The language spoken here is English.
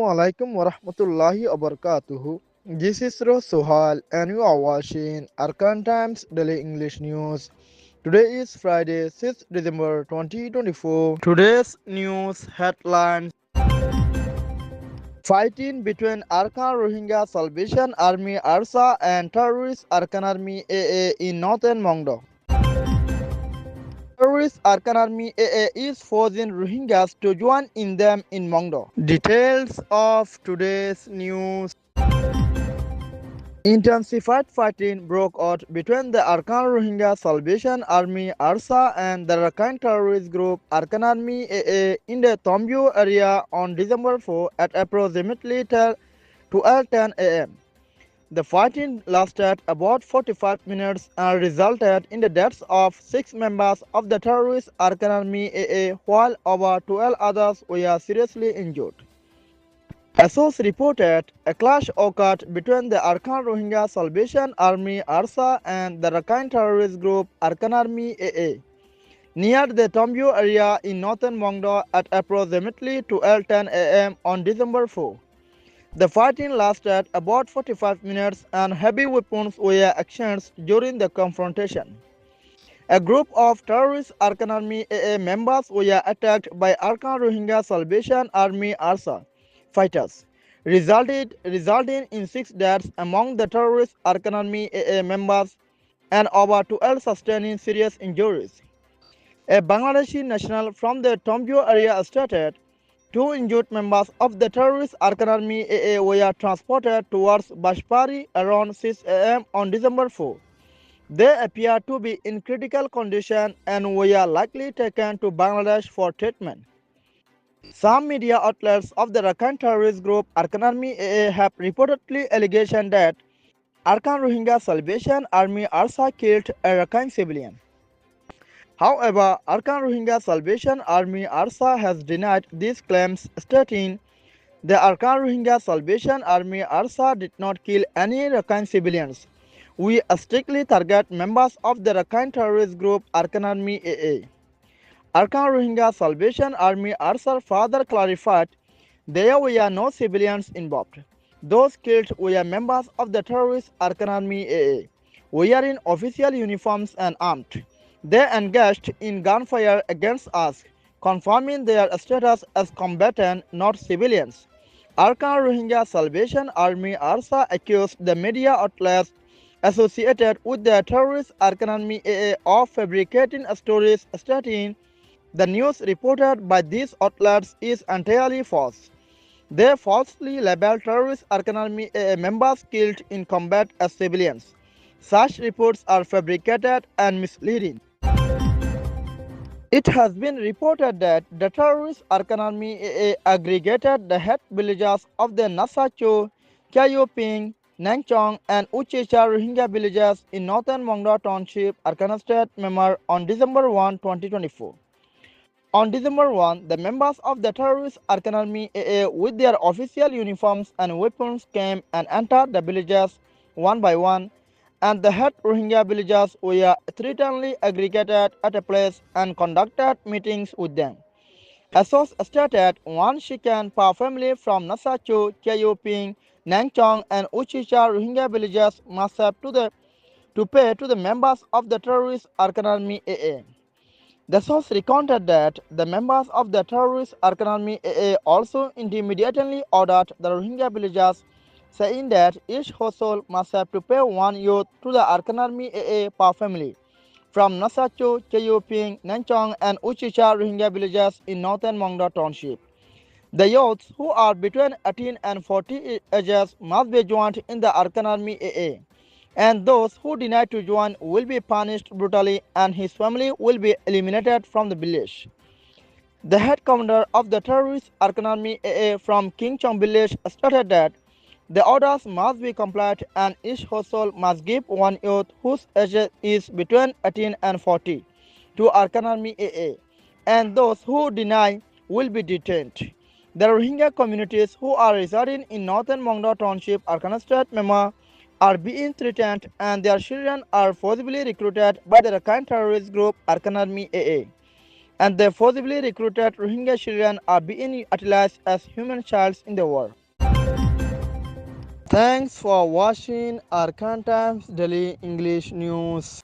alaikum wa rahmatullahi wa barakatuhu. This is Sohal and you are watching Arakan Times Daily English News. Today is Friday, 6th December 2024. Today's news headlines: fighting between Arakan Rohingya Salvation Army ARSA and terrorist Arakan Army AA in northern Mongdo. Terrorist Arakan Army AA is forcing Rohingyas to join in them in Mongdo. Details of today's news. Intensified fighting broke out between the Arakan Rohingya Salvation Army ARSA and the Arakan terrorist group Arakan Army AA in the Tombio area on December 4 at approximately 12:10 am. The fighting lasted about 45 minutes and resulted in the deaths of 6 members of the terrorist Arakan Army AA while over 12 others were seriously injured. A source reported a clash occurred between the Arakan Rohingya Salvation Army ARSA and the Arakan terrorist group Arakan Army AA near the Tombio area in northern Mongdo at approximately 12:10 am on December 4. The fighting lasted about 45 minutes and heavy weapons were exchanged during the confrontation. A group of terrorist Arakan Army AA members were attacked by Arakan Rohingya Salvation Army ARSA fighters, resulting in 6 deaths among the terrorist Arakan Army AA members and over 12 sustaining serious injuries. A Bangladeshi national from the Tombio area stated 2 injured members of the terrorist Arakan Army AA were transported towards Bashpari around 6 am on December 4. They appear to be in critical condition and were likely taken to Bangladesh for treatment. Some media outlets of the Arakan terrorist group Arakan Army AA have reportedly allegation that Arakan Rohingya Salvation Army ARSA killed a Arakan civilian. However, Arakan Rohingya Salvation Army ARSA has denied these claims, stating the Arakan Rohingya Salvation Army ARSA did not kill any Arakan civilians. We strictly target members of the Arakan terrorist group Arakan Army AA. Arakan Rohingya Salvation Army ARSA further clarified there were no civilians involved. Those killed were members of the terrorist Arakan Army AA, wearing official uniforms and armed. They engaged in gunfire against us, confirming their status as combatant, not civilians. Arakan Rohingya Salvation Army ARSA accused the media outlets associated with the terrorist Arakan Army AA of fabricating stories, stating the news reported by these outlets is entirely false. They falsely labeled terrorist Arakan Army AA members killed in combat as civilians. Such reports are fabricated and misleading. It has been reported that the terrorist Arakan Army AA aggregated the head villages of the Nasacho, Kyayoping, Nangchong, and Uchecha Rohingya villages in northern Mongdo Township, Arakan State, Myanmar on December 1, 2024. On December 1, the members of the terrorist Arakan Army AA with their official uniforms and weapons came and entered the villages one by one, and the head Rohingya villagers were threateningly aggregated at a place and conducted meetings with them. A source stated 1 chicken per family from Nasachu, Kyayoping, Nangchong, and Uchicha Rohingya villages must have to pay to the members of the terrorist Arakan Army AA. The source recounted that the members of the terrorist Arakan Army AA also immediately ordered the Rohingya villagers, saying that each household must have to pay 1 youth to the Arakan Army AA per family from Nasacho, Kyayoping, Nanchong, and Uchicha Rohingya villages in northern Mongdo Township. The youths who are between 18 and 40 ages must be joined in the Arakan Army AA, and those who deny to join will be punished brutally and his family will be eliminated from the village. The head commander of the terrorist Arakan Army AA from King Chong village stated that the orders must be complied and each household must give 1 youth whose age is between 18 and 40 to Arakan Army AA, and those who deny will be detained. The Rohingya communities who are residing in northern Mongdo Township, Arakan State, Myanmar, are being threatened and their children are forcibly recruited by the Arakan terrorist group Arakan Army AA. and the forcibly recruited Rohingya children are being utilized as human childs in the war. Thanks for watching Arakan Times Daily English News.